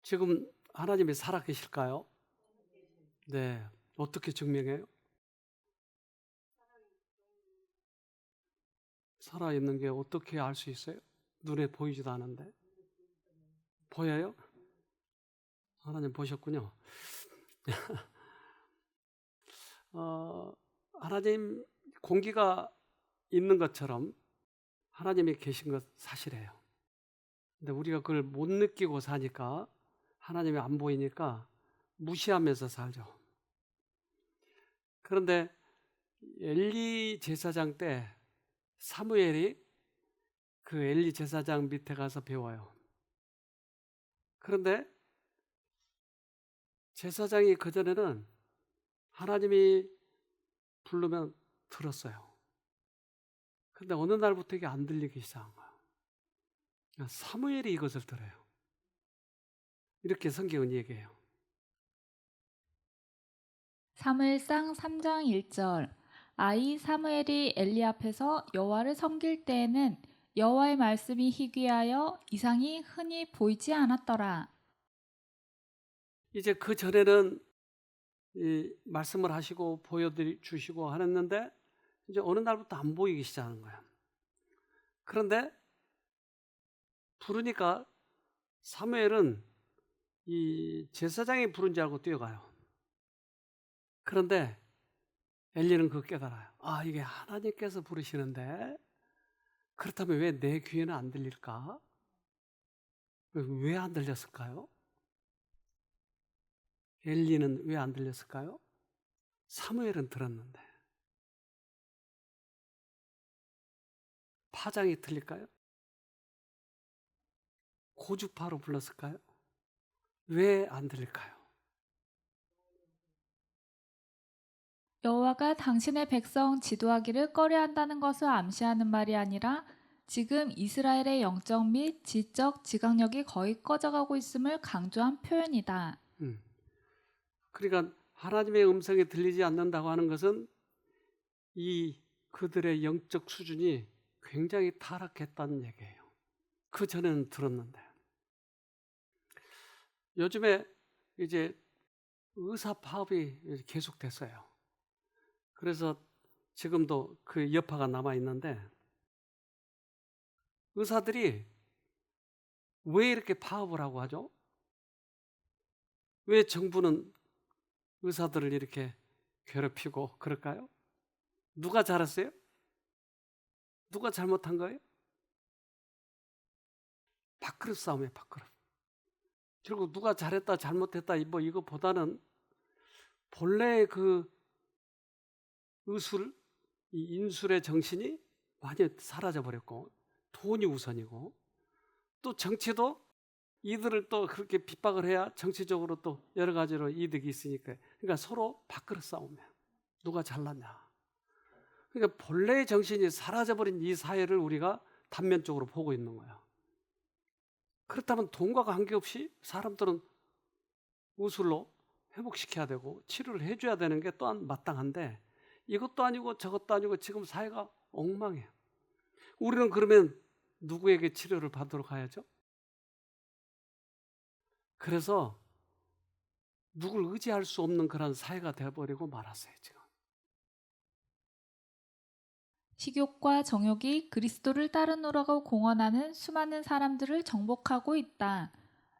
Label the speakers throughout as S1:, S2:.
S1: 지금 하나님이 살아계실까요? 네. 어떻게 증명해요? 살아있는 게 어떻게 알 수 있어요? 눈에 보이지도 않은데. 보여요? 하나님 보셨군요. 어, 하나님 공기가 있는 것처럼 하나님이 계신 것 사실이에요. 근데 우리가 그걸 못 느끼고 사니까 하나님이 안 보이니까 무시하면서 살죠. 그런데 엘리 제사장 때 사무엘이 그 엘리 제사장 밑에 가서 배워요. 그런데 제사장이 그전에는 하나님이 부르면 들었어요. 그런데 어느 날부터 이게 안 들리기 시작한 거예요. 사무엘이 이것을 들어요. 이렇게 성경은 얘기해요.
S2: 사무엘상 3장 1절. 아이 사무엘이 엘리 앞에서 여호와를 섬길 때에는 여호와의 말씀이 희귀하여 이상이 흔히 보이지 않았더라.
S1: 이제 그 전에는 이 말씀을 하시고 보여주시고 하셨는데 이제 어느 날부터 안 보이기 시작하는 거예요. 그런데 부르니까 사무엘은 이 제사장이 부른 줄 알고 뛰어가요. 그런데 엘리는 그거 깨달아요. 아, 이게 하나님께서 부르시는데 그렇다면 왜 내 귀에는 안 들릴까? 왜 안 들렸을까요? 엘리는 왜 안 들렸을까요? 사무엘은 들었는데. 파장이 틀릴까요? 고주파로 불렀을까요? 왜 안 들릴까요?
S2: 여호와가 당신의 백성 지도하기를 꺼려한다는 것을 암시하는 말이 아니라 지금 이스라엘의 영적 및 지적 지각력이 거의 꺼져가고 있음을 강조한 표현이다.
S1: 그러니까 하나님의 음성이 들리지 않는다고 하는 것은 이 그들의 영적 수준이 굉장히 타락했다는 얘기예요. 그 전에는 들었는데. 요즘에 이제 의사 파업이 계속됐어요. 그래서 지금도 그 여파가 남아 있는데 의사들이 왜 이렇게 파업을 하고 하죠? 왜 정부는 의사들을 이렇게 괴롭히고 그럴까요? 누가 잘했어요? 누가 잘못한 거예요? 밥그릇 싸움이에요, 밥그릇. 결국 누가 잘했다 잘못했다 뭐 이거보다는 본래의 그 의술, 이 인술의 정신이 완전히 사라져 버렸고 돈이 우선이고 또 정치도 이들을 또 그렇게 핍박을 해야 정치적으로 또 여러 가지로 이득이 있으니까 그러니까 서로 밥그릇 싸움이에요. 누가 잘났냐. 그러니까 본래의 정신이 사라져버린 이 사회를 우리가 단면적으로 보고 있는 거예요. 그렇다면 돈과 관계없이 사람들은 의술로 회복시켜야 되고 치료를 해줘야 되는 게 또한 마땅한데 이것도 아니고 저것도 아니고 지금 사회가 엉망이에요. 우리는 그러면 누구에게 치료를 받으러 가야죠? 그래서 누굴 의지할 수 없는 그런 사회가 되어버리고 말았어요, 지금.
S2: 식욕과 정욕이 그리스도를 따르노라고 공언하는 수많은 사람들을 정복하고 있다.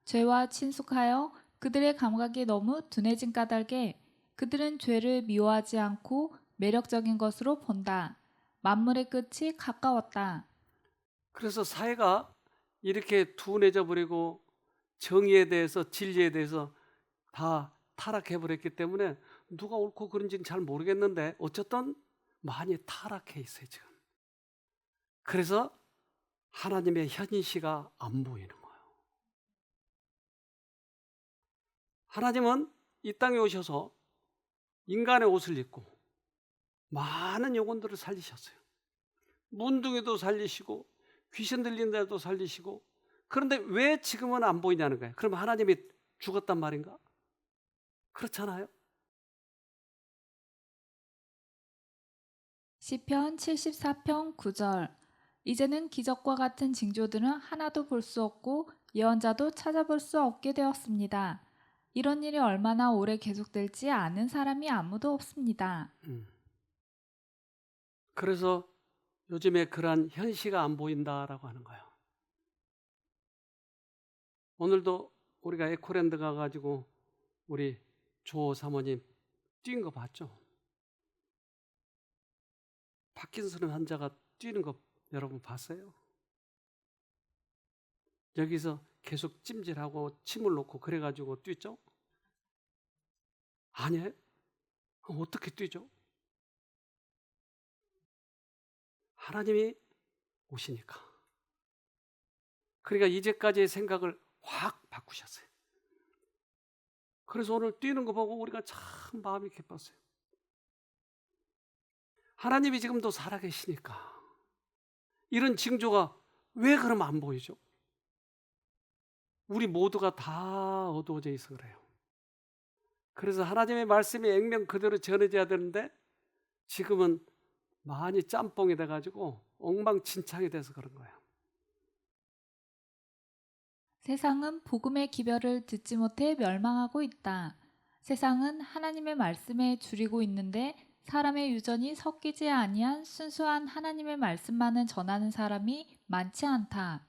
S2: 죄와 친숙하여 그들의 감각이 너무 둔해진 까닭에 그들은 죄를 미워하지 않고 매력적인 것으로 본다. 만물의 끝이 가까웠다.
S1: 그래서 사회가 이렇게 둔해져 버리고 정의에 대해서 진리에 대해서 다 타락해버렸기 때문에 누가 옳고 그른지는 잘 모르겠는데 어쨌든 많이 타락해 있어요, 지금. 그래서 하나님의 현시가 안 보이는 거예요. 하나님은 이 땅에 오셔서 인간의 옷을 입고 많은 영혼들을 살리셨어요. 문둥이도 살리시고 귀신 들린 데도 살리시고 그런데 왜 지금은 안 보이냐는 거예요. 그럼 하나님이 죽었단 말인가? 그렇잖아요.
S2: 시편 74편 9절. 이제는 기적과 같은 징조들은 하나도 볼 수 없고 예언자도 찾아볼 수 없게 되었습니다. 이런 일이 얼마나 오래 계속될지 아는 사람이 아무도 없습니다.
S1: 그래서 요즘에 그러한 현시가 안 보인다라고 하는 거예요. 오늘도 우리가 에코랜드 가가지고 우리 조 사모님 뛴 거 봤죠? 파킨슨 환자가 뛰는 거 여러분 봤어요? 여기서 계속 찜질하고 침을 놓고 그래가지고 뛰죠? 아니에요? 그럼 어떻게 뛰죠? 하나님이 오시니까. 그러니까 이제까지의 생각을 확 바꾸셨어요. 그래서 오늘 뛰는 거 보고 우리가 참 마음이 기뻤어요. 하나님이 지금도 살아계시니까 이런 징조가 왜 그러면 안 보이죠? 우리 모두가 다 어두워져 있어 그래요. 그래서 하나님의 말씀이 액면 그대로 전해져야 되는데 지금은 많이 짬뽕이 돼가지고 엉망진창이 돼서 그런 거예요.
S2: 세상은 복음의 기별을 듣지 못해 멸망하고 있다. 세상은 하나님의 말씀에 줄이고 있는데 사람의 유전이 섞이지 아니한 순수한 하나님의 말씀만을 전하는 사람이 많지 않다.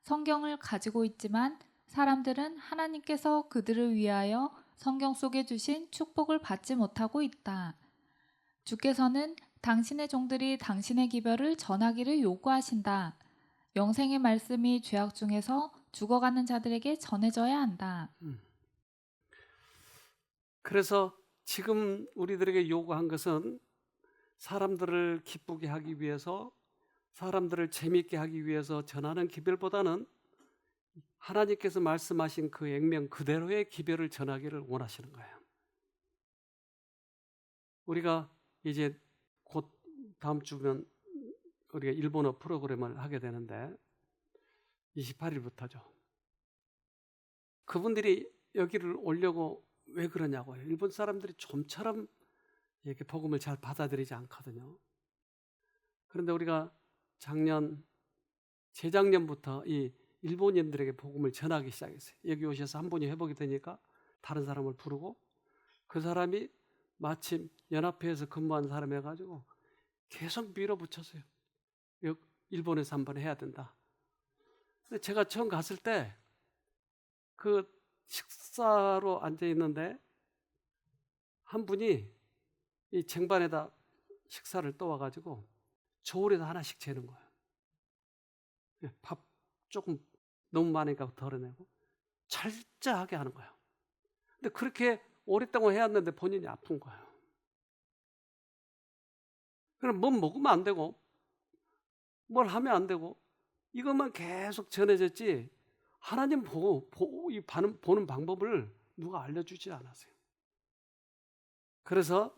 S2: 성경을 가지고 있지만 사람들은 하나님께서 그들을 위하여 성경 속에 주신 축복을 받지 못하고 있다. 주께서는 당신의 종들이 당신의 기별을 전하기를 요구하신다. 영생의 말씀이 죄악 중에서 죽어가는 자들에게 전해져야 한다.
S1: 그래서 지금 우리들에게 요구한 것은 사람들을 기쁘게 하기 위해서, 사람들을 재미있게 하기 위해서 전하는 기별보다는 하나님께서 말씀하신 그 액면 그대로의 기별을 전하기를 원하시는 거예요. 우리가 이제 곧 다음 주면 우리가 일본어 프로그램을 하게 되는데 28일부터죠. 그분들이 여기를 오려고 왜 그러냐고요. 일본 사람들이 좀처럼 이렇게 복음을 잘 받아들이지 않거든요. 그런데 우리가 재작년부터 이 일본인들에게 복음을 전하기 시작했어요. 여기 오셔서 한 분이 회복이 되니까 다른 사람을 부르고 그 사람이 마침 연합회에서 근무한 사람 해가지고 계속 밀어붙였어요. 일본에서 한번 해야 된다. 근데 제가 처음 갔을 때 그 식사로 앉아 있는데 한 분이 이 쟁반에다 식사를 떠와가지고 저울에다 하나씩 재는 거예요. 밥 조금 너무 많으니까 덜어내고 철저하게 하는 거예요. 근데 그렇게 오랫동안 해왔는데 본인이 아픈 거예요. 그럼 뭘 먹으면 안 되고 뭘 하면 안 되고 이것만 계속 전해졌지 하나님 보는 방법을 누가 알려주지 않았어요. 그래서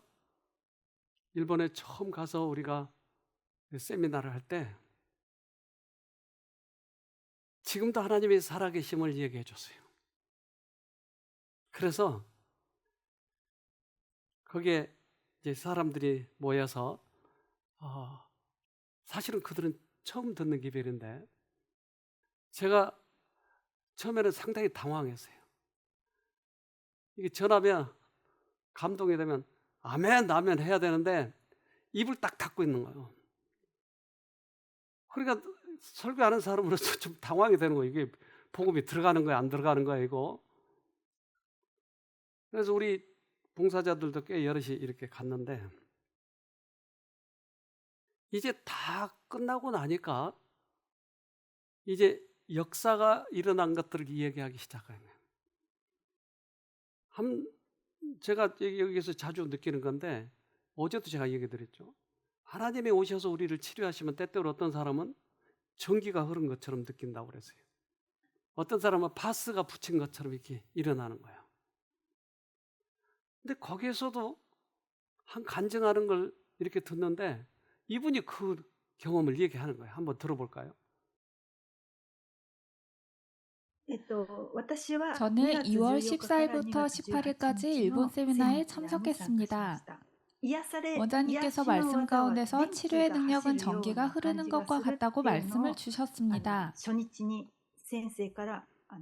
S1: 일본에 처음 가서 우리가 세미나를 할 때 지금도 하나님이 살아계심을 얘기해 줬어요. 그래서 거기에 이제 사람들이 모여서 사실은 그들은 처음 듣는 기별인데 제가 처음에는 상당히 당황했어요. 이게 전하면 감동이 되면 아멘 아멘 해야 되는데 입을 딱 닫고 있는 거예요. 그러니까 설교하는 사람으로서 좀 당황이 되는 거예요. 이게 복음이 들어가는 거야 안 들어가는 거야 이거. 그래서 우리 봉사자들도 꽤 여럿이 이렇게 갔는데 이제 다 끝나고 나니까 이제 역사가 일어난 것들을 이야기하기 시작하는 거예요. 제가 여기서 자주 느끼는 건데 어제도 제가 얘기 드렸죠. 하나님이 오셔서 우리를 치료하시면 때때로 어떤 사람은 전기가 흐른 것처럼 느낀다고 그랬어요. 어떤 사람은 파스가 붙인 것처럼 이렇게 일어나는 거예요. 근데 거기에서도 한 간증하는 걸 이렇게 듣는데 이분이 그 경험을 얘기하는 거예요. 한번 들어볼까요?
S2: 저는 2월 14일부터 18일까지 일본 세미나에 참석했습니다. 원장님께서 말씀 가운데서 치료의 능력은 전기가 흐르는 것과 같다고 말씀을 주셨습니다.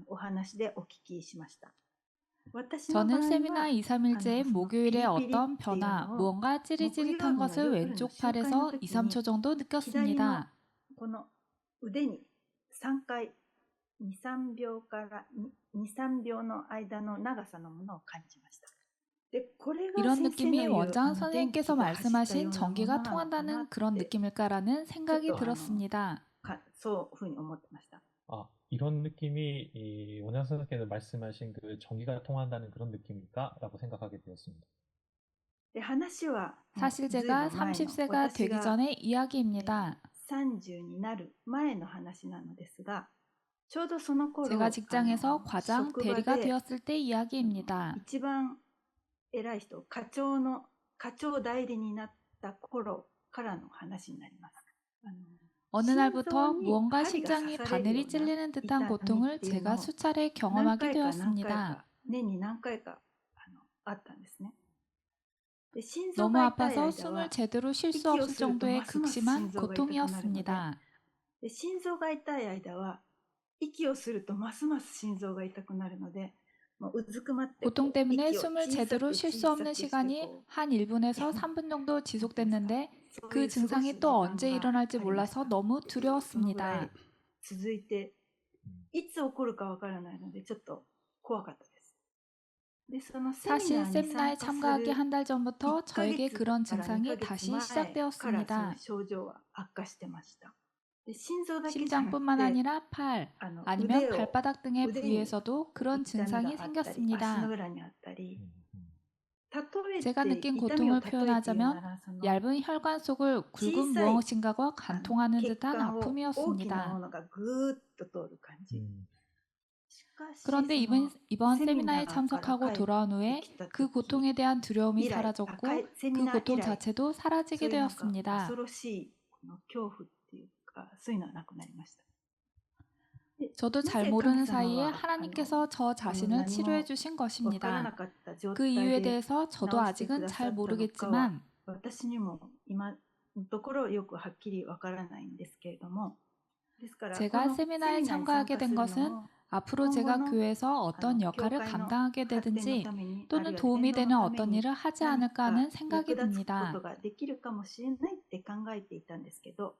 S3: お話でお聞きしました。私の場
S2: 저는
S3: 合
S2: 세미나
S3: は
S2: 2, 3일째의 목요일에 어떤
S3: 피리피리
S2: 변화,
S3: っていうのを
S2: 무언가 찌릿찌릿한 것을
S3: 목요일
S2: 왼쪽
S3: の夜の
S2: 팔에서 2,
S3: 集会の時に
S2: 3초 정도
S3: 左の
S2: 느꼈습니다.
S3: この腕に3回2、3秒から2、3秒の間の長さのものを感じました。で、これが
S2: 이런
S3: 先生
S2: 느낌이
S3: の言う
S2: 원장
S3: 電気
S2: 선생님께서
S3: が走ったよ
S2: 말씀하신
S3: うなもの
S2: 전기가
S3: なのか
S2: 통한다는
S3: なっ
S2: 그런
S3: て
S2: 느낌일까라는 생각이
S3: 또,
S2: 들었습니다.
S3: そういうふうに思ってました。
S4: 이런 느낌이 이 원장 선생님께서 말씀하신 그 전기가 통한다는 그런 느낌일까라고 생각하게 되었습니다.
S3: で、話は
S2: 사실
S3: ずいぶ
S2: 제가
S3: ん前の
S2: 30세가
S3: 私
S2: 되기
S3: が
S2: 전의 이야기입니다.
S3: 30になる前の話なのですが、ちょうどその頃
S2: 제가 직장에서 과장,
S3: 職場
S2: 대리가
S3: で
S2: 되었을 때 이야기입니다.
S3: 一番偉い人、課長代理になった頃からの話になります。
S2: 어느 날부터
S3: 심장이
S2: 무언가
S3: 針が
S2: 심장이
S3: 刺される
S2: 바늘이
S3: ような
S2: 찔리는 듯한 고통을 제가 수차례
S3: 何
S2: 경험하게
S3: 回か何回
S2: 되었습니다.
S3: か年に何回かあったんですね。で、心臓
S2: 너무
S3: が痛い
S2: 아파서
S3: 間
S2: 숨을
S3: は
S2: 제대로 쉴 수 없을 정도의 극심한 고통이었습니다.
S3: で、心臓が痛い間は息をするとますます心臓が痛くなるので、もううずくまって
S2: 고통 때문에
S3: 息を
S2: 숨을
S3: 小さく
S2: 제대로 쉴 수 없는
S3: 小さくして
S2: 시간이
S3: こう
S2: 한 1분에서 3분 정도 지속됐는데
S3: そうい
S2: 그
S3: う過ごす
S2: 증상이
S3: 時
S2: 또
S3: 間
S2: 언제
S3: が
S2: 일어날지
S3: ありました
S2: 몰라서 너무
S3: そのぐらい
S2: 두려웠습니다.
S3: 続いて、いつ起こるかわからないのでちょっと怖かったです。で、そのセミ
S2: 사실
S3: ナーに
S2: 세미나에
S3: 参加す
S2: 참가하기
S3: る
S2: 한 달 전부터
S3: 1ヶ
S2: 저에게
S3: 月
S2: 그런
S3: から2
S2: 증상이
S3: ヶ月
S2: 다시
S3: 前からそ
S2: 시작되었습니다.
S3: の症状は悪化してました。で、心臓だけじゃなく
S2: 심장뿐만
S3: て
S2: 아니라 팔,
S3: 腕
S2: 아니면
S3: を
S2: 발바닥 등의
S3: 腕に
S2: 부위에서도 그런
S3: 痛みが
S2: 증상이
S3: あったり、足の
S2: 생겼습니다.
S3: 裏にあったり、 例え
S2: 제가
S3: て
S2: 느낀
S3: 痛みを
S2: 고통을
S3: 例えて言うな
S2: 표현하자면
S3: ら、その
S2: 얇은 혈관 속을 굵은
S3: 小さい
S2: 무엇인가가 관통하는
S3: 血
S2: 듯한
S3: 管を大きなも
S2: 아픔이었습니다.
S3: のがぐーっと通る感じ。しかし
S2: 그런데
S3: その
S2: 이번 세미나에
S3: 세미나에
S2: 참석하고
S3: 참석하고
S2: 돌아온 후에 그 고통에 대한 두려움이
S3: 以来
S2: 사라졌고
S3: 赤いセミ
S2: 그
S3: ナー以
S2: 고통
S3: 来
S2: 자체도
S3: そう
S2: 사라지게
S3: いうなんか
S2: 되었습니다.
S3: 恐ろしいこの恐怖っていうかそういうのはなくなりました。で
S2: 저도
S3: な
S2: 잘
S3: ぜ
S2: 모르는
S3: 神様
S2: 사이에
S3: は
S2: 하나님께서 저 자신을
S3: 何も
S2: 치료해 주신
S3: 分から
S2: 것입니다.
S3: なかった状
S2: 그
S3: 態
S2: 이유에
S3: で
S2: 대해서
S3: 治
S2: 저도
S3: してく
S2: 아직은
S3: ださ
S2: 잘
S3: ったのかは
S2: 모르겠지만
S3: 私にも今のところよくはっきりわからないんですけれども、ですから
S2: 제가
S3: この
S2: 세미나에
S3: セミナーに
S2: 참가하게
S3: 参加す
S2: 된
S3: るの
S2: 것은
S3: も
S2: 앞으로 제가
S3: 今後の
S2: 교회에서 어떤
S3: 教
S2: 역할을
S3: 会の
S2: 감당하게
S3: 発展の
S2: 되든지
S3: ためにあるい
S2: 또는
S3: は
S2: 도움이
S3: 伝
S2: 되는
S3: 道のため
S2: 어떤
S3: に
S2: 일을 하지
S3: 何
S2: 않을까
S3: か
S2: 하는
S3: 役
S2: 생각이
S3: 立つこ
S2: 듭니다.
S3: とができるかもしれないって考えていたんですけど、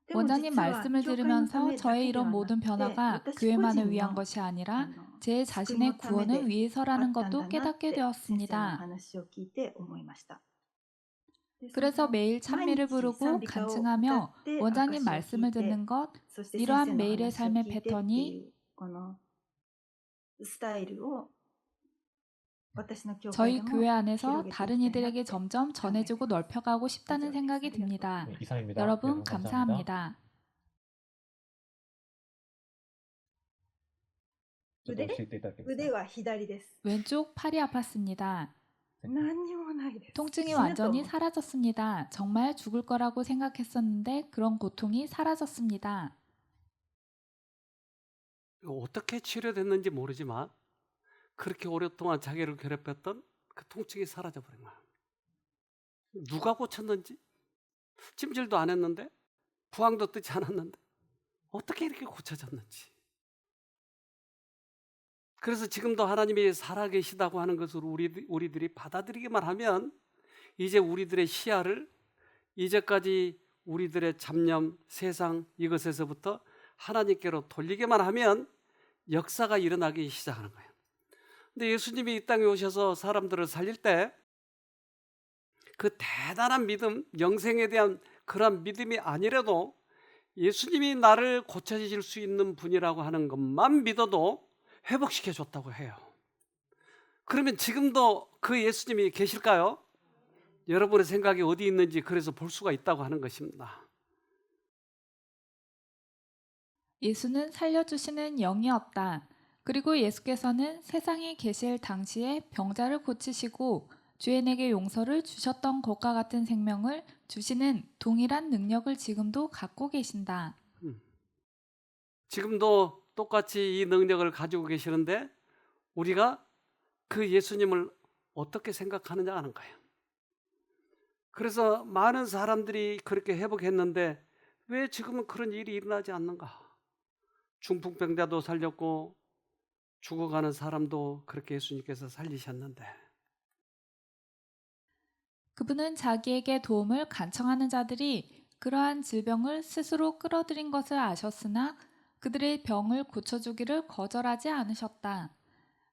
S3: でも
S2: 원장님
S3: 実は
S2: 말씀을
S3: 教会のた
S2: 들으면서
S3: めだ
S2: 저의
S3: けで
S2: 이런
S3: はな
S2: 모든
S3: くて
S2: 변화가
S3: 私個
S2: 교회만을
S3: 人
S2: 위한
S3: の
S2: 것이 아니라 제
S3: 救い
S2: 자신의
S3: のため
S2: 구원을
S3: であ
S2: 위해서라는
S3: ったん
S2: 것도
S3: だなっ
S2: 깨닫게
S3: て先生の
S2: 되었습니다.
S3: 話を聞いて思いました。で、そ
S2: 그래서
S3: の
S2: 매일
S3: 毎
S2: 찬미를
S3: 日
S2: 부르고
S3: 賛美歌を歌っ
S2: 간증하며
S3: て
S2: 원장님
S3: 証しを聞
S2: 말씀을
S3: いて、
S2: 듣는 것,
S3: そして先
S2: 이러한
S3: 生の
S2: 매일의
S3: 話を
S2: 삶의
S3: 聞いてってい
S2: 패턴이
S3: うこのスタイルを私の教会
S2: 저희
S3: でも
S2: 교회 안에서
S3: 広げてい
S2: 다른
S3: きたいなっ
S2: 이들에게
S3: て
S2: 점점 전해주고 넓혀가고 싶다는 생각이 듭니다.
S4: 네, 이상입니다.
S2: 여러분
S4: 여러분 감사합니다.
S2: 감사합니다.
S4: 저도 쉴 때 있다
S3: 腕は左です。
S2: 왼쪽 팔이 아팠습니다.
S3: 何にもないです。
S2: 통증이
S3: 死ぬと
S2: 완전히 사라졌습니다. 정말 죽을 거라고 생각했었는데 그런 고통이 사라졌습니다.
S1: 어떻게 치료됐는지 모르지만 그렇게 오랫동안 자기를 괴롭혔던 그 통증이 사라져 버린 거야. 누가 고쳤는지 찜질도 안 했는데 부항도 뜨지 않았는데 어떻게 이렇게 고쳐졌는지. 그래서 지금도 하나님이 살아계시다고 하는 것을 우리들이 받아들이기만 하면 이제 우리들의 시야를 이제까지 우리들의 잡념, 세상 이것에서부터 하나님께로 돌리기만 하면 역사가 일어나기 시작하는 거예요. 근데 예수님이 이 땅에 오셔서 사람들을 살릴 때 그 대단한 믿음, 영생에 대한 그런 믿음이 아니라도 예수님이 나를 고쳐주실 수 있는 분이라고 하는 것만 믿어도 회복시켜 줬다고 해요. 그러면 지금도 그 예수님이 계실까요? 여러분의 생각이 어디 있는지 그래서 볼 수가 있다고 하는 것입니다.
S2: 예수는 살려주시는 영이었다. 그리고 예수께서는 세상에 계실 당시에 병자를 고치시고 죄인에게 용서를 주셨던 것과 같은 생명을 주시는 동일한 능력을 지금도 갖고 계신다.
S1: 지금도 똑같이 이 능력을 가지고 계시는데 우리가 그 예수님을 어떻게 생각하느냐 하는 거예요. 그래서 많은 사람들이 그렇게 회복했는데 왜 지금은 그런 일이 일어나지 않는가? 중풍병자도 살렸고 죽어가는 사람도 그렇게 예수님께서 살리셨는데
S2: 그분은 자기에게 도움을 간청하는 자들이 그러한 질병을 스스로 끌어들인 것을 아셨으나 그들의 병을 고쳐주기를 거절하지 않으셨다.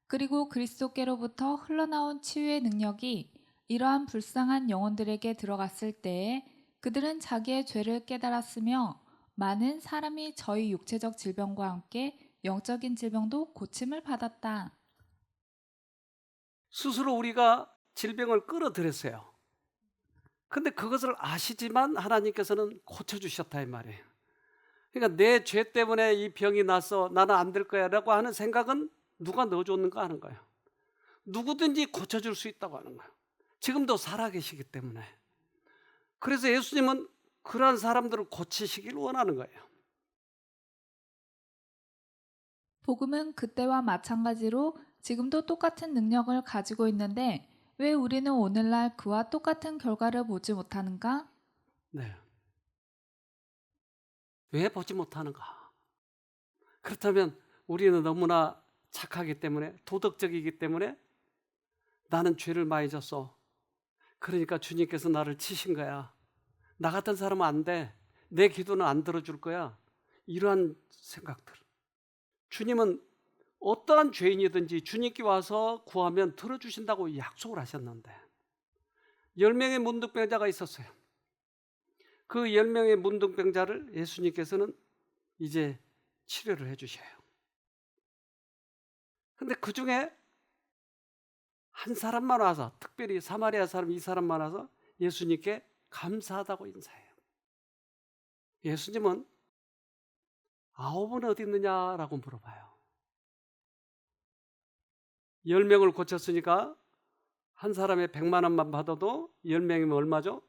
S2: 그리고 그리스도께로부터 흘러나온 치유의 능력이 이러한 불쌍한 영혼들에게 들어갔을 때에 그들은 자기의 죄를 깨달았으며 많은 사람이 저희 육체적 질병과 함께 영적인 질병도 고침을 받았다.
S1: 스스로 우리가 질병을 끌어들였어요. 근데 그것을 아시지만 하나님께서는 고쳐주셨다 이 말이에요. 그러니까 내 죄 때문에 이 병이 나서 나는 안 될 거야 라고 하는 생각은 누가 넣어줬는가 하는 거예요. 누구든지 고쳐줄 수 있다고 하는 거예요. 지금도 살아계시기 때문에. 그래서 예수님은 그러한 사람들을 고치시길 원하는 거예요.
S2: 복음은 그때와 마찬가지로 지금도 똑같은 능력을 가지고 있는데 왜 우리는 오늘날 그와 똑같은 결과를 보지 못하는가?
S1: 네. 왜 보지 못하는가? 그렇다면 우리는 너무나 착하기 때문에, 도덕적이기 때문에 나는 죄를 많이 졌어. 그러니까 주님께서 나를 치신 거야. 나 같은 사람은 안 돼. 내 기도는 안 들어줄 거야. 이러한 생각들. 주님은 어떠한 죄인이든지 주님께 와서 구하면 들어주신다고 약속을 하셨는데 10명의 문둥병자가 있었어요. 그 10명의 문둥병자를 예수님께서는 이제 치료를 해주셔요. 근데 그 중에 한 사람만 와서, 특별히 사마리아 사람 이 사람만 와서 예수님께 감사하다고 인사해요. 예수님은 9은 어디 있느냐라고 물어봐요. 10명을 고쳤으니까 한 사람의 100만 원만 받아도 10명이면 얼마죠?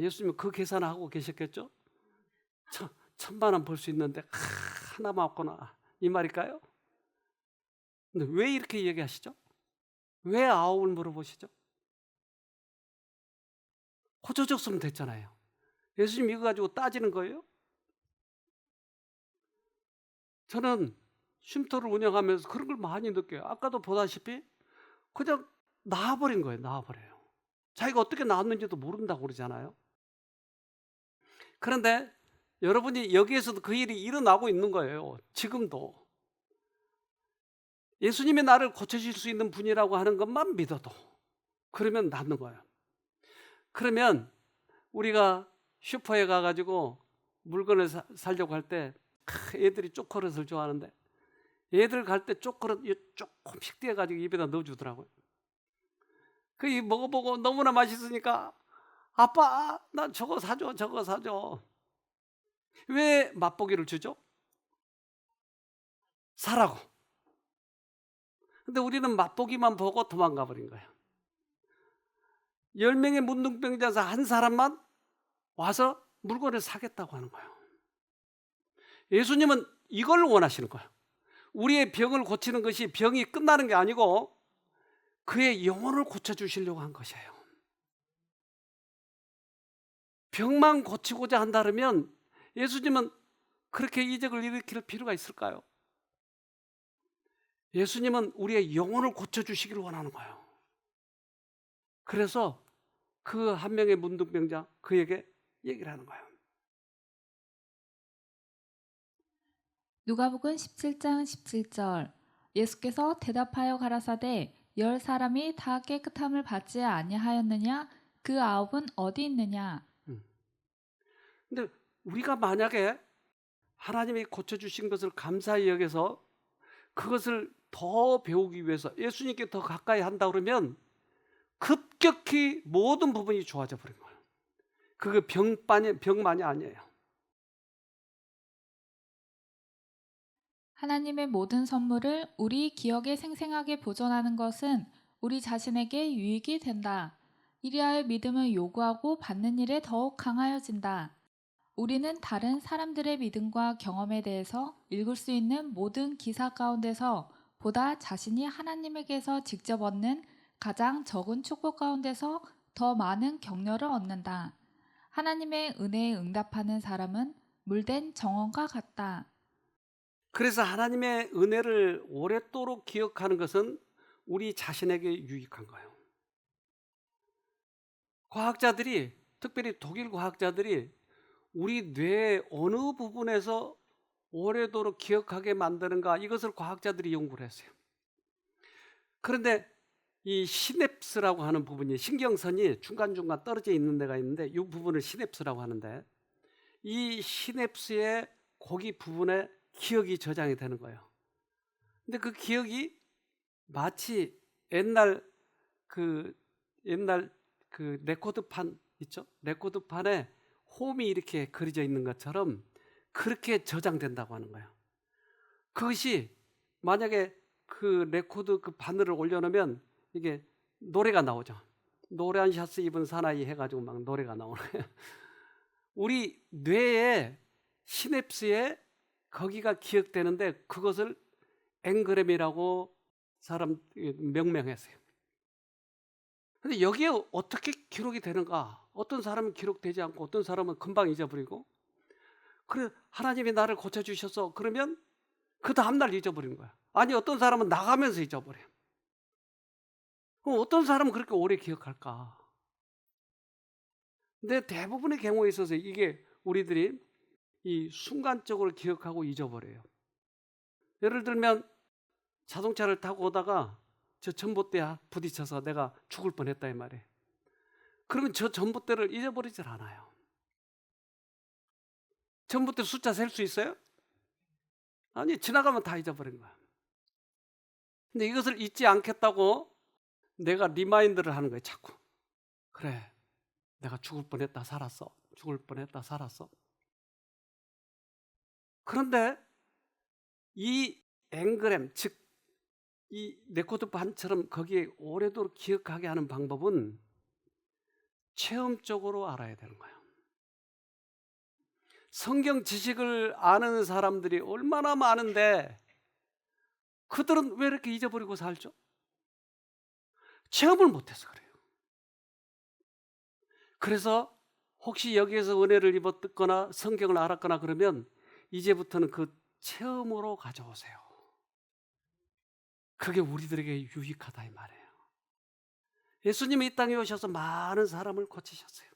S1: 예수님은 그 계산을 하고 계셨겠죠? 1000만 원 벌 수 있는데 하나만 없구나 이 말일까요? 근데 왜 이렇게 얘기하시죠? 왜 9을 물어보시죠? 고쳐줬으면 됐잖아요. 예수님 이거 가지고 따지는 거예요? 저는 쉼터를 운영하면서 그런 걸 많이 느껴요. 아까도 보다시피 그냥 나와버린 거예요. 나와버려요. 자기가 어떻게 나왔는지도 모른다고 그러잖아요. 그런데 여러분이 여기에서도 그 일이 일어나고 있는 거예요. 지금도. 예수님이 나를 고쳐줄 수 있는 분이라고 하는 것만 믿어도 그러면 낫는 거예요. 그러면 우리가 슈퍼에 가가지고 물건을 사려고 할 때 애들이 초콜릿을 좋아하는데 애들 갈 때 초콜릿 조금씩 떼어가지고 입에다 넣어주더라고요. 그 먹어보고 너무나 맛있으니까 아빠 나 저거 사줘 저거 사줘. 왜 맛보기를 주죠? 사라고. 근데 우리는 맛보기만 보고 도망가 버린 거예요. 10명의 문둥병자에서 한 사람만 와서 물건을 사겠다고 하는 거예요. 예수님은 이걸 원하시는 거예요. 우리의 병을 고치는 것이 병이 끝나는 게 아니고 그의 영혼을 고쳐주시려고 한 것이에요. 병만 고치고자 한다면 예수님은 그렇게 이적을 일으킬 필요가 있을까요? 예수님은 우리의 영혼을 고쳐주시길 원하는 거예요. 그래서 그 한 명의 문둥병자 그에게 얘기를 하는 거예요.
S2: 누가복음 17장 17절 예수께서 대답하여 가라사대 10사람이 다 깨끗함을 받지 아니하였느냐? 그 9은 어디 있느냐?
S1: 근데 우리가 만약에 하나님이 고쳐주신 것을 감사히 여겨서 그것을 더 배우기 위해서 예수님께 더 가까이 한다 그러면 급격히 모든 부분이 좋아져 버린 거예요. 그게 병만이 아니에요.
S2: 하나님의 모든 선물을 우리 기억에 생생하게 보존하는 것은 우리 자신에게 유익이 된다. 이리하여 믿음을 요구하고 받는 일에 더욱 강하여진다. 우리는 다른 사람들의 믿음과 경험에 대해서 읽을 수 있는 모든 기사 가운데서 보다 자신이 하나님에게서 직접 얻는 가장 적은 축복 가운데서 더 많은 격려를 얻는다. 하나님의 은혜에 응답하는 사람은 물된 정원과 같다.
S1: 그래서 하나님의 은혜를 오랫도록 기억하는 것은 우리 자신에게 유익한 거예요. 과학자들이, 특별히 독일 과학자들이 우리 뇌의 어느 부분에서 오래도록 기억하게 만드는가, 이것을 과학자들이 연구를 했어요. 그런데 이 시냅스라고 하는 부분이, 신경선이 중간중간 떨어져 있는 데가 있는데 이 부분을 시냅스라고 하는데, 이 시냅스의 거기 부분에 기억이 저장이 되는 거예요. 근데 그 기억이 마치 옛날 그 레코드판 있죠? 레코드판에 홈이 이렇게 그려져 있는 것처럼 그렇게 저장된다고 하는 거예요. 그것이 만약에 그 레코드 그 바늘을 올려놓으면 이게 노래가 나오죠. 노란 샤츠 입은 사나이 해가지고 막 노래가 나오는 거예요. 우리 뇌의 시냅스에 거기가 기억되는데 그것을 앵그램이라고 사람 명명했어요. 근데 여기에 어떻게 기록이 되는가? 어떤 사람은 기록되지 않고 어떤 사람은 금방 잊어버리고, 그래 하나님이 나를 고쳐주셔서 그러면 그 다음날 잊어버리는 거야. 아니 어떤 사람은 나가면서 잊어버려요. 그럼 어떤 사람은 그렇게 오래 기억할까? 근데 대부분의 경우에 있어서 이게 우리들이 이 순간적으로 기억하고 잊어버려요. 예를 들면 자동차를 타고 오다가 저 전봇대에 부딪혀서 내가 죽을 뻔했다 이 말이에요. 그러면 저 전봇대를 잊어버리질 않아요. 전봇대 숫자 셀 수 있어요? 아니, 지나가면 다 잊어버린 거야. 근데 이것을 잊지 않겠다고 내가 리마인드를 하는 거예요, 자꾸. 그래, 내가 죽을 뻔했다 살았어. 죽을 뻔했다 살았어. 그런데 이 앵그램, 즉 이 레코드판처럼 거기에 오래도록 기억하게 하는 방법은 체험적으로 알아야 되는 거예요. 성경 지식을 아는 사람들이 얼마나 많은데 그들은 왜 이렇게 잊어버리고 살죠? 체험을 못해서 그래요. 그래서 혹시 여기에서 은혜를 입었거나 성경을 알았거나 그러면 이제부터는 그 체험으로 가져오세요. 그게 우리들에게 유익하다 이 말이에요. 예수님이 이 땅에 오셔서 많은 사람을 고치셨어요.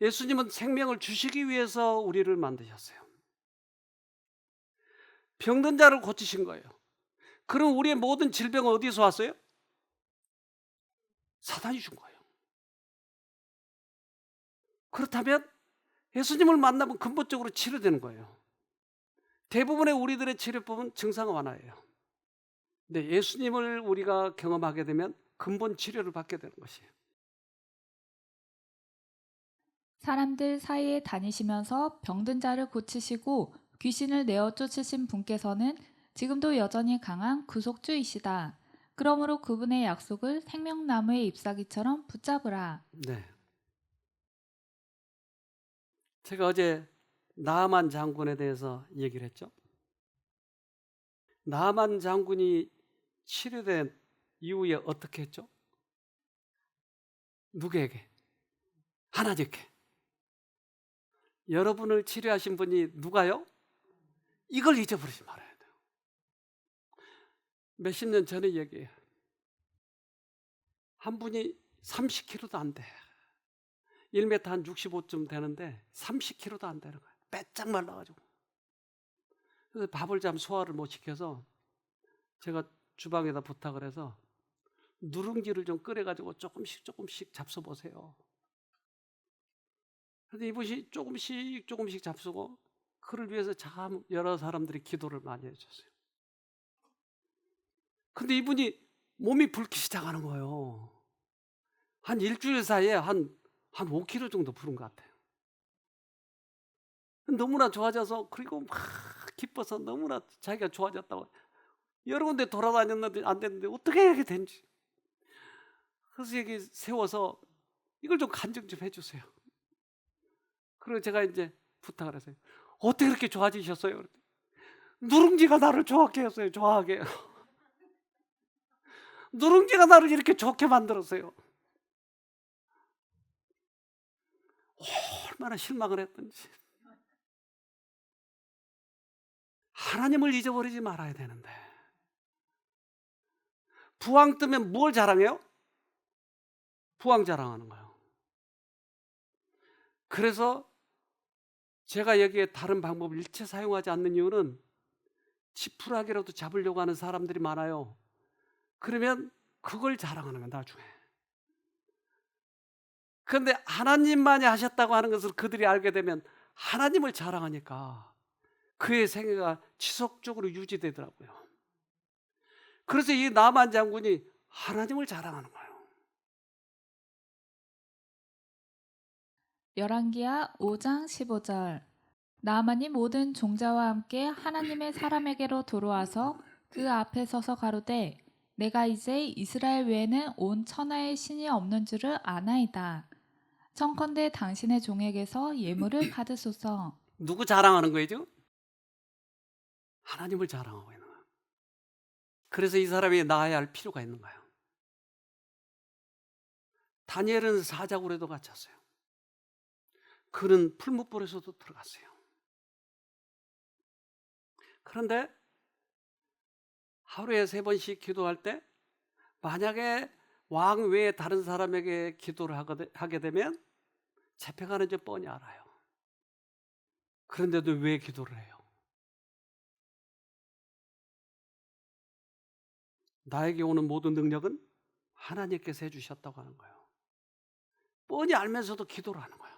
S1: 예수님은 생명을 주시기 위해서 우리를 만드셨어요. 병든 자를 고치신 거예요. 그럼 우리의 모든 질병은 어디서 왔어요? 사단이 준 거예요. 그렇다면 예수님을 만나면 근본적으로 치료되는 거예요. 대부분의 우리들의 치료법은 증상 완화예요. 근데 예수님을 우리가 경험하게 되면 근본 치료를 받게 되는 것이에요.
S2: 사람들 사이에 다니시면서 병든 자를 고치시고 귀신을 내어 쫓으신 분께서는 지금도 여전히 강한 구속주이시다. 그러므로 그분의 약속을 생명나무의 잎사귀처럼 붙잡으라.
S1: 네. 제가 어제 나아만 장군에 대해서 얘기를 했죠. 나아만 장군이 치료된 이후에 어떻게 했죠? 누구에게? 하나님께. 여러분을 치료하신 분이 누가요? 이걸 잊어버리지 말아야 돼요. 몇십 년 전에 얘기해요. 한 분이 30kg도 안 돼. 1m 한 65쯤 되는데 30kg도 안 되는 거예요. 빼짝 말라가지고. 그래서 밥을 좀 소화를 못 시켜서 제가 주방에다 부탁을 해서 누룽지를 좀 끓여가지고 조금씩 잡숴보세요. 그런데 이분이 조금씩 잡수고 그를 위해서 참 여러 사람들이 기도를 많이 해줬어요. 근데 이분이 몸이 붉기 시작하는 거예요. 한 일주일 사이에 한 5kg 정도 부른 것 같아요. 너무나 좋아져서, 그리고 막 기뻐서 너무나 자기가 좋아졌다고 여러 군데 돌아다녔는데 안 됐는데 어떻게 이렇게 된지. 그래서 여기 세워서 이걸 좀 간증 좀 해주세요. 그리고 제가 이제 부탁을 했어요. 어떻게 그렇게 좋아지셨어요? 누룽지가 나를 좋게 했어요. 좋아하게. 누룽지가 나를 이렇게 좋게 만들었어요. 얼마나 실망을 했던지. 하나님을 잊어버리지 말아야 되는데 부황 뜨면 뭘 자랑해요? 부황 자랑하는 거예요. 그래서 제가 여기에 다른 방법을 일체 사용하지 않는 이유는 지푸라기라도 잡으려고 하는 사람들이 많아요. 그러면 그걸 자랑하는 거야, 나중에. 그런데 하나님만이 하셨다고 하는 것을 그들이 알게 되면 하나님을 자랑하니까 그의 생애가 지속적으로 유지되더라고요. 그래서 이 나만 장군이 하나님을 자랑하는 거예요.
S2: 열왕기하 5장 15절. 나아만이 모든 종자와 함께 하나님의 사람에게로 돌아와서 그 앞에 서서 가로되 내가 이제 이스라엘 외에는 온 천하에 신이 없는 줄을 아나이다. 청컨대 당신의 종에게서 예물을 받으소서.
S1: 누구 자랑하는 거예요, 지금? 하나님을 자랑하고 있는 거예요. 그래서 이 사람이 나아야 할 필요가 있는 거예요. 다니엘은 사자굴에도 갇혔어요. 그는 풀무불에서도 들어갔어요. 그런데 하루에 3번씩 기도할 때 만약에 왕 외에 다른 사람에게 기도를 하게 되면 잡혀가는 줄 뻔히 알아요. 그런데도 왜 기도를 해요? 나에게 오는 모든 능력은 하나님께서 해주셨다고 하는 거예요. 뻔히 알면서도 기도를 하는 거예요.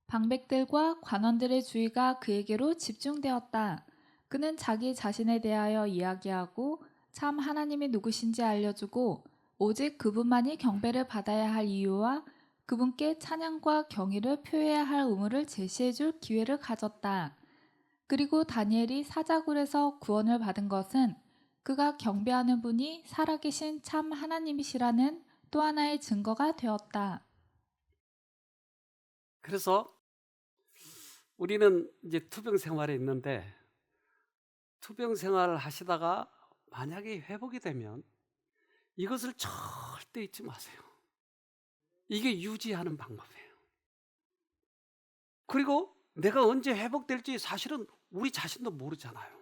S2: 방백들과 관원들의 주의가 그에게로 집중되었다. 그는 자기 자신에 대하여 이야기하고 참 하나님이 누구신지 알려주고 오직 그분만이 경배를 받아야 할 이유와 그분께 찬양과 경의를 표해야 할 의무를 제시해줄 기회를 가졌다. 그리고 다니엘이 사자굴에서 구원을 받은 것은 그가 경배하는 분이 살아계신 참 하나님이시라는 또 하나의 증거가 되었다.
S1: 그래서 우리는 이제 투병 생활에 있는데 투병 생활을 하시다가 만약에 회복이 되면 이것을 절대 잊지 마세요. 이게 유지하는 방법이에요. 그리고 내가 언제 회복될지 사실은 우리 자신도 모르잖아요.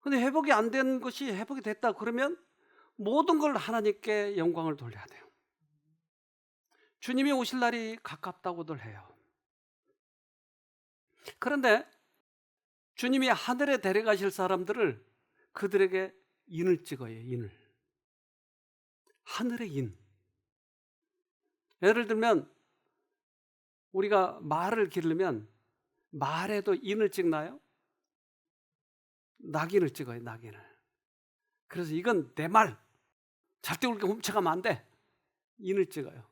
S1: 근데 회복이 안 된 것이 회복이 됐다 그러면 모든 걸 하나님께 영광을 돌려야 돼요. 주님이 오실 날이 가깝다고들 해요. 그런데 주님이 하늘에 데려가실 사람들을 그들에게 인을 찍어요. 인을. 하늘의 인. 예를 들면 우리가 말을 기르면 말에도 인을 찍나요? 낙인을 찍어요. 낙인을. 그래서 이건 내 말. 절대 그렇게 훔쳐가면 안 돼. 인을 찍어요.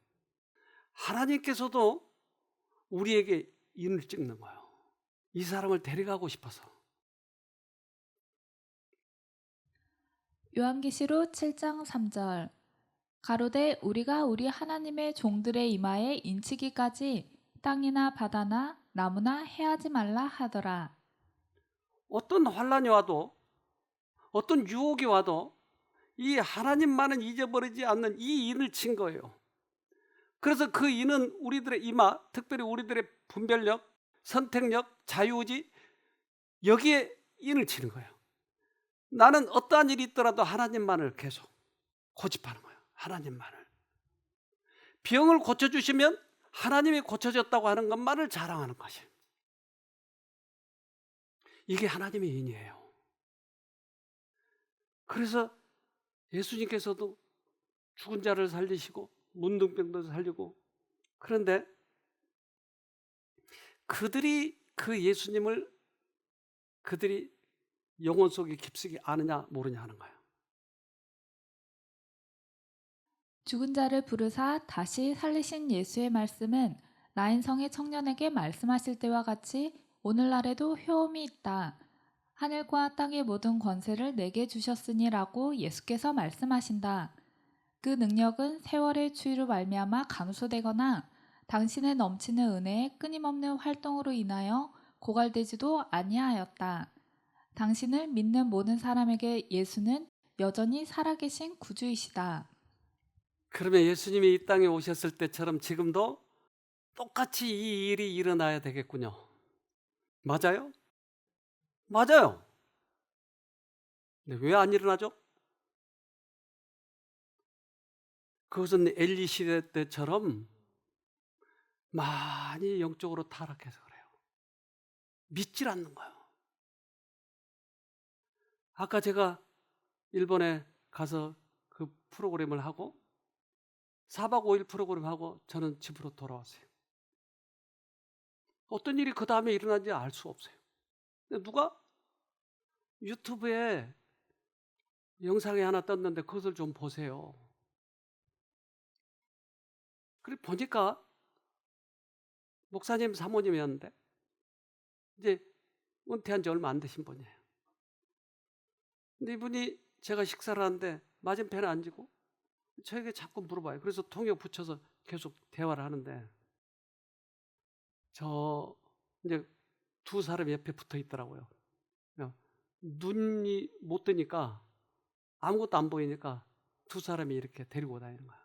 S1: 하나님께서도 우리에게 인을 찍는 거예요. 이 사람을 데려가고 싶어서.
S2: 요한계시록 7장 3절. 가로되 우리가 우리 하나님의 종들의 이마에 인치기까지 땅이나 바다나 나무나 해하지 말라 하더라.
S1: 어떤 환란이 와도 어떤 유혹이 와도 이 하나님만은 잊어버리지 않는 이 인을 친 거예요. 그래서 그 인은 우리들의 이마, 특별히 우리들의 분별력, 선택력, 자유의지 여기에 인을 치는 거예요. 나는 어떠한 일이 있더라도 하나님만을 계속 고집하는 거예요. 하나님만을. 병을 고쳐주시면 하나님이 고쳐졌다고 하는 것만을 자랑하는 것이에요. 이게 하나님의 인이에요. 그래서 예수님께서도 죽은 자를 살리시고 문둥병도 살리고 그런데 그들이 그 예수님을 그들이 영혼 속에 깊숙이 아느냐 모르냐 하는 거예요.
S2: 죽은 자를 부르사 다시 살리신 예수의 말씀은 나인성의 청년에게 말씀하실 때와 같이 오늘날에도 효험이 있다. 하늘과 땅의 모든 권세를 내게 주셨으니라고 예수께서 말씀하신다. 그 능력은 세월의 추위로 말미암아 감소되거나 당신의 넘치는 은혜의 끊임없는 활동으로 인하여 고갈되지도 아니하였다. 당신을 믿는 모든 사람에게 예수는 여전히 살아계신 구주이시다.
S1: 그러면 예수님이 이 땅에 오셨을 때처럼 지금도 똑같이 이 일이 일어나야 되겠군요. 맞아요? 맞아요. 근데 왜 안 일어나죠? 그것은 엘리 시대 때처럼 많이 영적으로 타락해서 그래요. 믿질 않는 거예요. 아까 제가 일본에 가서 그 프로그램을 하고 4박 5일 프로그램 하고 저는 집으로 돌아왔어요. 어떤 일이 그 다음에 일어난지 알 수 없어요. 근데 누가 유튜브에 영상이 하나 떴는데 그것을 좀 보세요. 그리고 보니까 목사님 사모님이었는데 이제 은퇴한 지 얼마 안 되신 분이에요. 근데 이분이 제가 식사를 하는데 맞은편에 앉고 저에게 자꾸 물어봐요. 그래서 통역 붙여서 계속 대화를 하는데 저 이제 두 사람이 옆에 붙어 있더라고요. 눈이 못 뜨니까 아무것도 안 보이니까 두 사람이 이렇게 데리고 다니는 거야.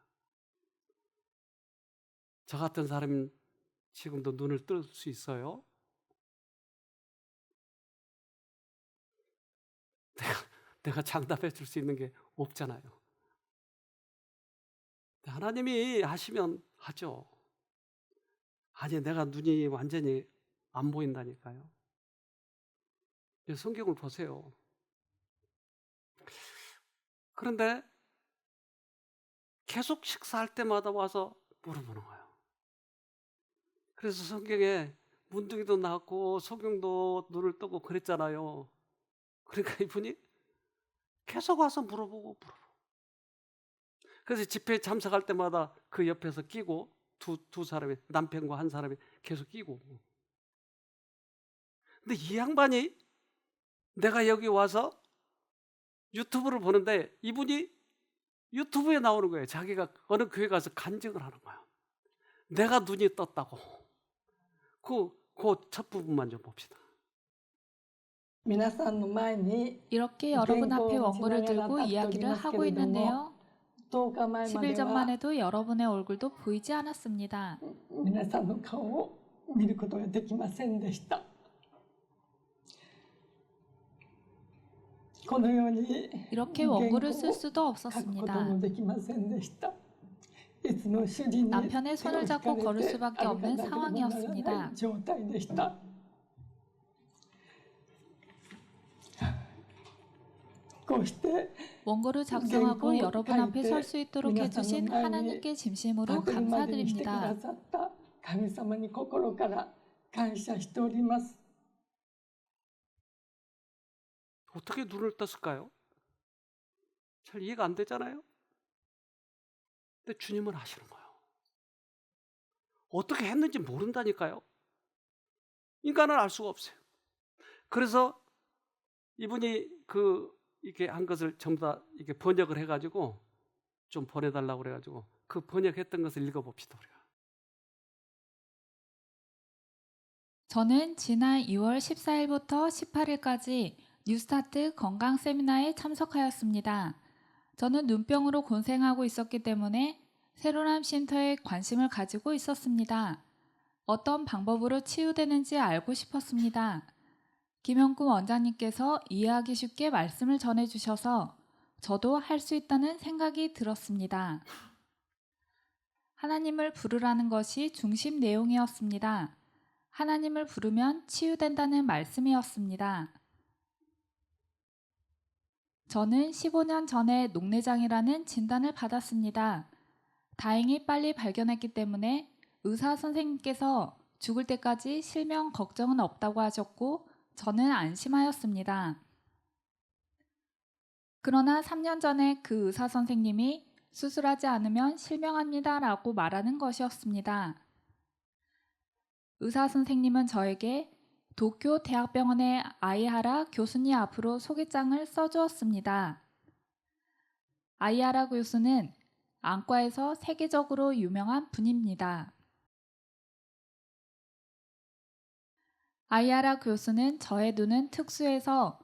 S1: 저 같은 사람은 지금도 눈을 뜰 수 있어요? 내가 장담해 줄 수 있는 게 없잖아요. 하나님이 하시면 하죠. 아니, 내가 눈이 완전히 안 보인다니까요. 성경을 보세요. 그런데 계속 식사할 때마다 와서 물어보는 거예요. 그래서 성경에 문둥이도 낳고 소경도 눈을 뜨고 그랬잖아요. 그러니까 이분이 계속 와서 물어보고. 그래서 집회에 참석할 때마다 그 옆에서 끼고 두 사람이, 남편과 한 사람이 계속 끼고. 근데 이 양반이 내가 여기 와서 유튜브를 보는데 이분이 유튜브에 나오는 거예요. 자기가 어느 교회 가서 간증을 하는 거야. 내가 눈이 떴다고. 그 첫 부분만 좀 봅시다.
S2: 이렇게 여러분 앞에 원고를 들고 이야기를 하고 있는데요.
S5: 10日前ま
S2: 10일
S5: で
S2: 전만
S5: は
S2: 해도 여러분의 얼굴도 보이지 않았습니다.
S5: 皆さんの顔を見ることができませんでした。このように
S2: 이렇게
S5: 原稿
S2: 원고를
S5: を
S2: 쓸
S5: 書
S2: 수도
S5: くこと
S2: 없었습니다.
S5: もできませんでした。いつも主人に
S2: 남편의
S5: 手を
S2: 손을
S5: 引か
S2: 잡고
S5: れ
S2: 걸을
S5: て
S2: 수밖에
S5: 歩か
S2: 없는
S5: なければならない
S2: 상황이었습니다.
S5: 状態でした。こうして
S2: 원고를 작성하고
S5: 原稿を
S2: 여러분
S5: 書い
S2: 앞에
S5: て
S2: 설 수 있도록
S5: 皆さんの
S2: 해주신
S5: 前に
S2: 하나님께
S5: 立
S2: 진심으로
S5: てるまでにしてくだ
S2: 감사드립니다.
S5: さった神様に心から感謝しております。
S1: 어떻게 눈을 떴을까요? 잘 이해가 안 되잖아요. 근데 주님은 하시는 거예요. 어떻게 했는지 모른다니까요. 인간은 알 수가 없어요. 그래서 이분이 이렇게 한 것을 전부 다 이렇게 번역을 해가지고 좀 보내달라고 그래가지고 그 번역했던 것을 읽어봅시다. 우리가.
S2: 저는 지난 2월 14일부터 18일까지 뉴스타트 건강 세미나에 참석하였습니다. 저는 눈병으로 고생하고 있었기 때문에 새로남 쉼터에 관심을 가지고 있었습니다. 어떤 방법으로 치유되는지 알고 싶었습니다. 김영구 원장님께서 이해하기 쉽게 말씀을 전해주셔서 저도 할 수 있다는 생각이 들었습니다. 하나님을 부르라는 것이 중심 내용이었습니다. 하나님을 부르면 치유된다는 말씀이었습니다. 저는 15년 전에 녹내장이라는 진단을 받았습니다. 다행히 빨리 발견했기 때문에 의사 선생님께서 죽을 때까지 실명 걱정은 없다고 하셨고 저는 안심하였습니다. 그러나 3년 전에 그 의사 선생님이 수술하지 않으면 실명합니다라고 말하는 것이었습니다. 의사 선생님은 저에게 도쿄 대학병원의 아이하라 교수님 앞으로 소개장을 써주었습니다. 아이하라 교수는 안과에서 세계적으로 유명한 분입니다. 아이하라 교수는 저의 눈은 특수해서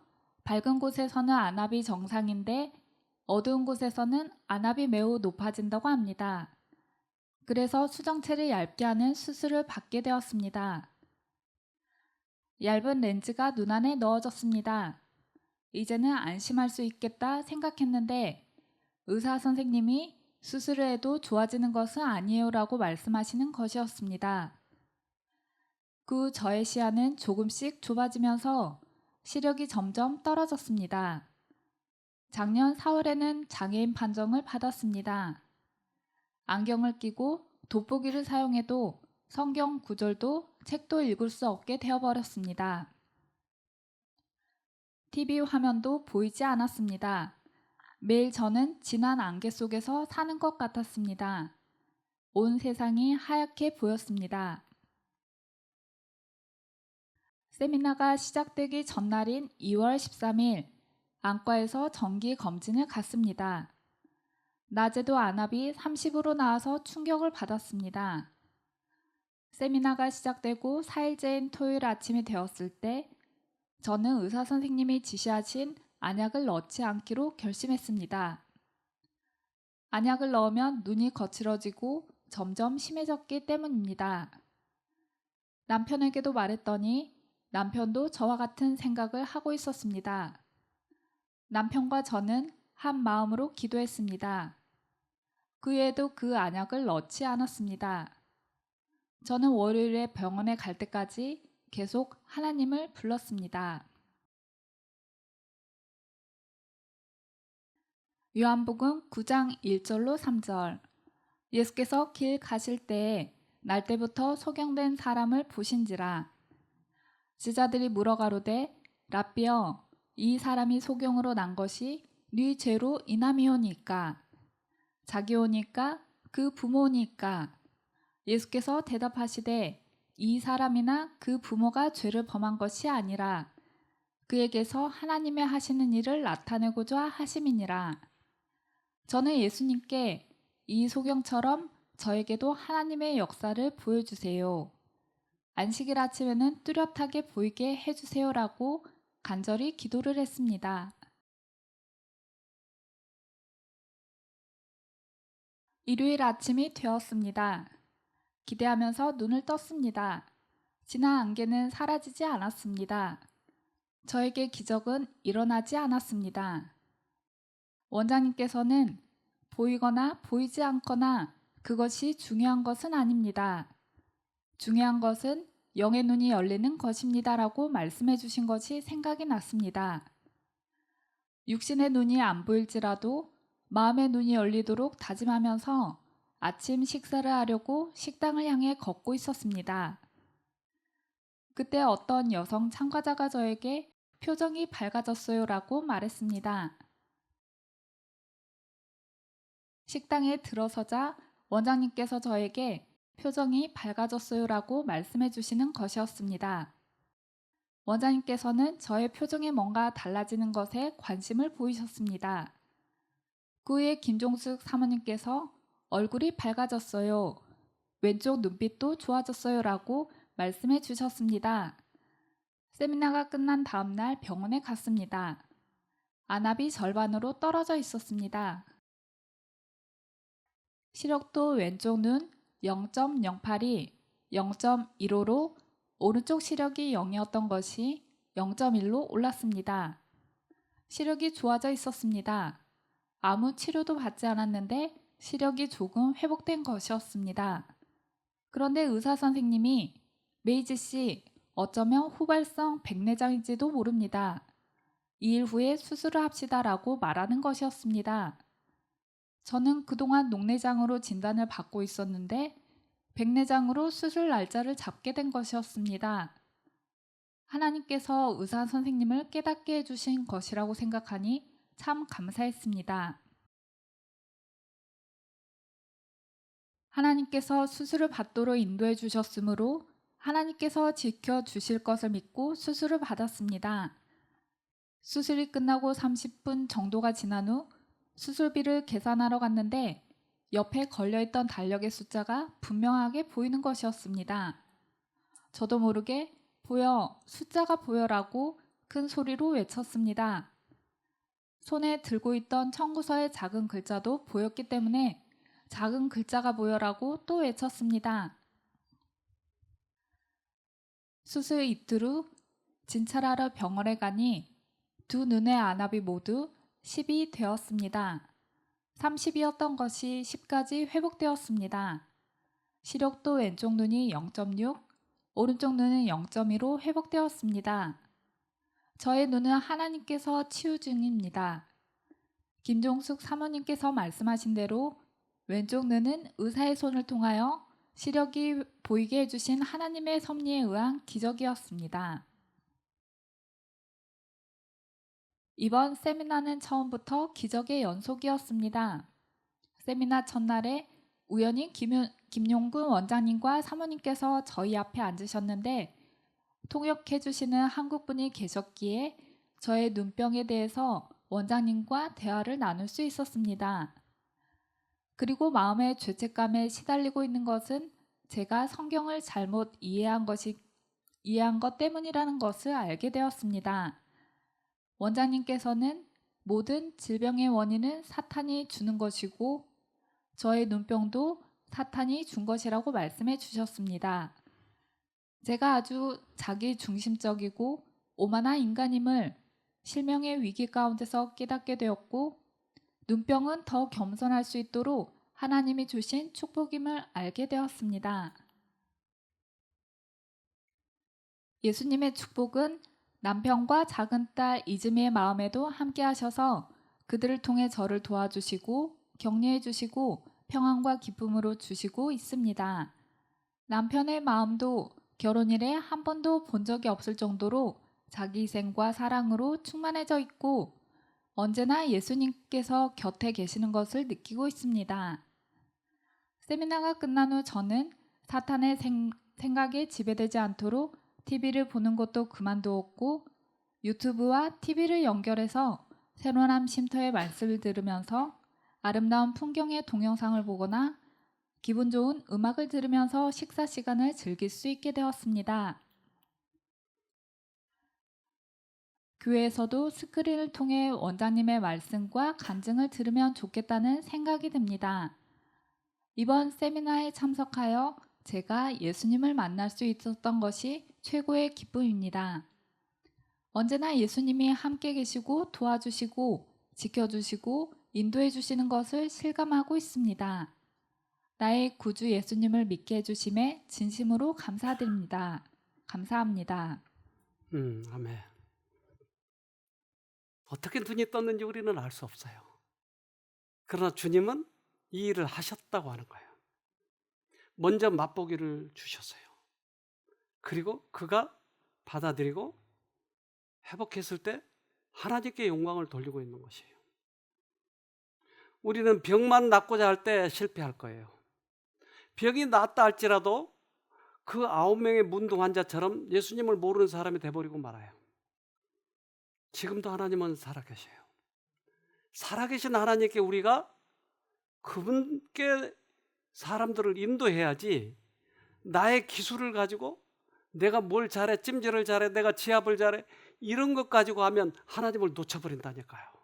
S2: 밝은 곳에서는 안압이 정상인데 어두운 곳에서는 안압이 매우 높아진다고 합니다. 그래서 수정체를 얇게 하는 수술을 받게 되었습니다. 얇은 렌즈가 눈 안에 넣어졌습니다. 이제는 안심할 수 있겠다 생각했는데 의사 선생님이 수술을 해도 좋아지는 것은 아니에요 라고 말씀하시는 것이었습니다. 그 후 저의 시야는 조금씩 좁아지면서 시력이 점점 떨어졌습니다. 작년 4월에는 장애인 판정을 받았습니다. 안경을 끼고 돋보기를 사용해도 성경 구절도 책도 읽을 수 없게 되어버렸습니다. TV 화면도 보이지 않았습니다. 매일 저는 진한 안개 속에서 사는 것 같았습니다. 온 세상이 하얗게 보였습니다. 세미나가 시작되기 전날인 2월 13일 안과에서 정기 검진을 갔습니다. 낮에도 안압이 30으로 나와서 충격을 받았습니다. 세미나가 시작되고 4일째인 토요일 아침이 되었을 때 저는 의사 선생님이 지시하신 안약을 넣지 않기로 결심했습니다. 안약을 넣으면 눈이 거칠어지고 점점 심해졌기 때문입니다. 남편에게도 말했더니 남편도 저와 같은 생각을 하고 있었습니다. 남편과 저는 한 마음으로 기도했습니다. 그 후에도 그 안약을 넣지 않았습니다. 저는 월요일에 병원에 갈 때까지 계속 하나님을 불렀습니다. 요한복음 9장 1절로 3절. 예수께서 길 가실 때에 날 때부터 소경된 사람을 보신지라. 제자들이 물어 가로되 라삐여 이 사람이 소경으로 난 것이 네 죄로 인함이오니까 자기오니까 그 부모니까. 예수께서 대답하시되 이 사람이나 그 부모가 죄를 범한 것이 아니라 그에게서 하나님의 하시는 일을 나타내고자 하심이니라. 저는 예수님께 이 소경처럼 저에게도 하나님의 역사를 보여주세요. 안식일 아침에는 뚜렷하게 보이게 해주세요라고 간절히 기도를 했습니다. 일요일 아침이 되었습니다. 기대하면서 눈을 떴습니다. 진한 안개는 사라지지 않았습니다. 저에게 기적은 일어나지 않았습니다. 원장님께서는 보이거나 보이지 않거나 그것이 중요한 것은 아닙니다. 중요한 것은 영의 눈이 열리는 것입니다 라고 말씀해 주신 것이 생각이 났습니다. 육신의 눈이 안 보일지라도 마음의 눈이 열리도록 다짐하면서 아침 식사를 하려고 식당을 향해 걷고 있었습니다. 그때 어떤 여성 참가자가 저에게 표정이 밝아졌어요 라고 말했습니다. 식당에 들어서자 원장님께서 저에게 표정이 밝아졌어요 라고 말씀해 주시는 것이었습니다. 원장님께서는 저의 표정에 뭔가 달라지는 것에 관심을 보이셨습니다. 그 후에 김종숙 사모님께서 얼굴이 밝아졌어요. 왼쪽 눈빛도 좋아졌어요 라고 말씀해 주셨습니다. 세미나가 끝난 다음날 병원에 갔습니다. 안압이 절반으로 떨어져 있었습니다. 시력도 왼쪽 눈 0.08이 0.15로 오른쪽 시력이 0이었던 것이 0.1로 올랐습니다. 시력이 좋아져 있었습니다. 아무 치료도 받지 않았는데 시력이 조금 회복된 것이었습니다. 그런데 의사 선생님이 메이지 씨, 어쩌면 후발성 백내장인지도 모릅니다. 2일 후에 수술을 합시다라고 말하는 것이었습니다. 저는 그동안 녹내장으로 진단을 받고 있었는데 백내장으로 수술 날짜를 잡게 된 것이었습니다. 하나님께서 의사 선생님을 깨닫게 해주신 것이라고 생각하니 참 감사했습니다. 하나님께서 수술을 받도록 인도해 주셨으므로 하나님께서 지켜주실 것을 믿고 수술을 받았습니다. 수술이 끝나고 30분 정도가 지난 후 수술비를 계산하러 갔는데 옆에 걸려있던 달력의 숫자가 분명하게 보이는 것이었습니다. 저도 모르게 보여, 숫자가 보여라고 큰 소리로 외쳤습니다. 손에 들고 있던 청구서의 작은 글자도 보였기 때문에 작은 글자가 보여라고 또 외쳤습니다. 수술 이틀 후 진찰하러 병원에 가니 두 눈의 안압이 모두 10이 되었습니다. 30이었던 것이 10까지 회복되었습니다. 시력도 왼쪽 눈이 0.6, 오른쪽 눈은 0.2로 회복되었습니다. 저의 눈은 하나님께서 치유 중입니다. 김종숙 사모님께서 말씀하신 대로 왼쪽 눈은 의사의 손을 통하여 시력이 보이게 해주신 하나님의 섭리에 의한 기적이었습니다. 이번 세미나는 처음부터 기적의 연속이었습니다. 세미나 첫날에 우연히 김용근 원장님과 사모님께서 저희 앞에 앉으셨는데 통역해 주시는 한국분이 계셨기에 저의 눈병에 대해서 원장님과 대화를 나눌 수 있었습니다. 그리고 마음의 죄책감에 시달리고 있는 것은 제가 성경을 잘못 이해한 것 때문이라는 것을 알게 되었습니다. 원장님께서는 모든 질병의 원인은 사탄이 주는 것이고 저의 눈병도 사탄이 준 것이라고 말씀해 주셨습니다. 제가 아주 자기 중심적이고 오만한 인간임을 실명의 위기 가운데서 깨닫게 되었고 눈병은 더 겸손할 수 있도록 하나님이 주신 축복임을 알게 되었습니다. 예수님의 축복은 남편과 작은 딸 이즈미의 마음에도 함께 하셔서 그들을 통해 저를 도와주시고 격려해 주시고 평안과 기쁨으로 주시고 있습니다. 남편의 마음도 결혼 이래 한 번도 본 적이 없을 정도로 자기 희생과 사랑으로 충만해져 있고 언제나 예수님께서 곁에 계시는 것을 느끼고 있습니다. 세미나가 끝난 후 저는 사탄의 생각에 지배되지 않도록 TV를 보는 것도 그만두었고 유튜브와 TV를 연결해서 새로운 쉼터의 말씀을 들으면서 아름다운 풍경의 동영상을 보거나 기분 좋은 음악을 들으면서 식사 시간을 즐길 수 있게 되었습니다. 교회에서도 스크린을 통해 원장님의 말씀과 간증을 들으면 좋겠다는 생각이 듭니다. 이번 세미나에 참석하여 제가 예수님을 만날 수 있었던 것이 최고의 기쁨입니다. 언제나 예수님이 함께 계시고 도와주시고 지켜주시고 인도해 주시는 것을 실감하고 있습니다. 나의 구주 예수님을 믿게 해주심에 진심으로 감사드립니다. 감사합니다.
S1: 아멘. 어떻게 눈이 떴는지 우리는 알 수 없어요. 그러나 주님은 이 일을 하셨다고 하는 거예요. 먼저 맛보기를 주셨어요. 그리고 그가 받아들이고 회복했을 때 하나님께 영광을 돌리고 있는 것이에요. 우리는 병만 낫고자 할 때 실패할 거예요. 병이 낫다 할지라도 그 9명의 문둥 환자처럼 예수님을 모르는 사람이 돼버리고 말아요. 지금도 하나님은 살아계셔요. 살아계신 하나님께 우리가 그분께 사람들을 인도해야지 나의 기술을 가지고 내가 뭘 잘해, 찜질을 잘해, 내가 지압을 잘해 이런 것 가지고 하면 하나님을 놓쳐버린다니까요.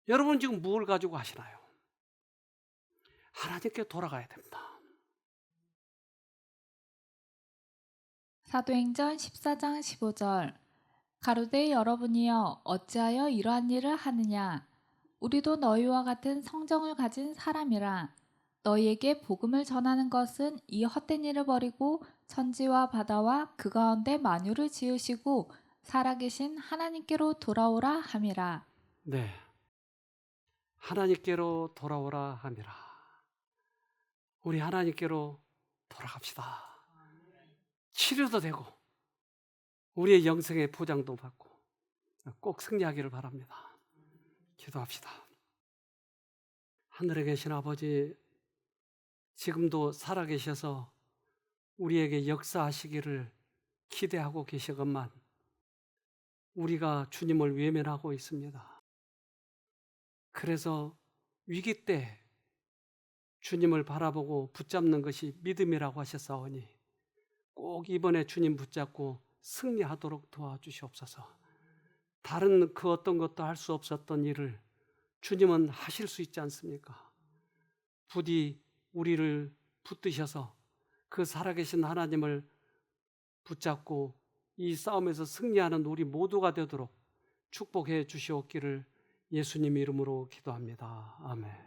S1: 여러분 지금 뭘 가지고 하시나요? 하나님께 돌아가야 됩니다.
S2: 사도행전 14장 15절 가로되 여러분이여 어찌하여 이러한 일을 하느냐 우리도 너희와 같은 성정을 가진 사람이라 너희에게 복음을 전하는 것은 이 헛된 일을 버리고 천지와 바다와 그 가운데 만유를 지으시고 살아계신 하나님께로 돌아오라 함이라.
S1: 네, 하나님께로 돌아오라 함이라. 우리 하나님께로 돌아갑시다. 치료도 되고 우리의 영생의 보장도 받고 꼭 승리하기를 바랍니다. 기도합시다. 하늘에 계신 아버지, 지금도 살아계셔서 우리에게 역사하시기를 기대하고 계시건만 우리가 주님을 외면하고 있습니다. 그래서 위기 때 주님을 바라보고 붙잡는 것이 믿음이라고 하셨사오니 꼭 이번에 주님 붙잡고 승리하도록 도와주시옵소서. 다른 그 어떤 것도 할 수 없었던 일을 주님은 하실 수 있지 않습니까? 부디 우리를 붙드셔서 그 살아계신 하나님을 붙잡고 이 싸움에서 승리하는 우리 모두가 되도록 축복해 주시옵기를 예수님 이름으로 기도합니다. 아멘.